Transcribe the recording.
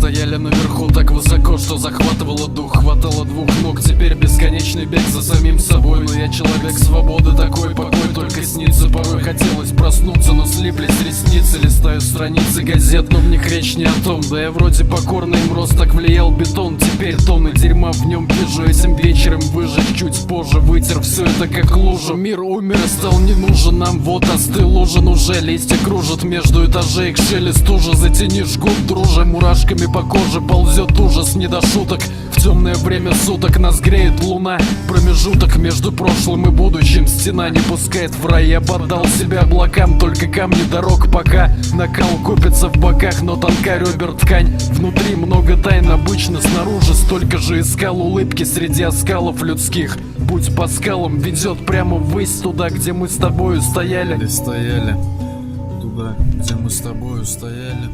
стояли наверху так высоко, что захватывало дух. Хватало двух ног, теперь бесконечный бег за самим собой. Но я человек свободы, такой покой только снится. Порой хотелось проснуться, но слиплись ресницы. Листаю страницы газет, но в них речь не о том. Да я вроде покорный им рост, так влиял бетон. Теперь тонны дерьма в нем вижу. Этим вечером выжечь чуть позже, вытер все это как лужу. Мир умер и стал не нужен нам, вот остыл ужин уже. Листья кружат между этажей, к шелесту же затяни, жгут друже. Мурашками по коже ползет ужас, не до шуток. В темное время суток нас греет луна. Промежуток между прошлым и будущим стена не пускает в рай. Я поддал себя облакам, только камни дорог пока. Накал копится в боках, но тонка ребер ткань. Внутри много тайн, обычно снаружи столько же искал улыбки среди оскалов людских. Путь по скалам ведет прямо ввысь, туда, где мы с тобою стояли. Туда, где мы с тобою стояли.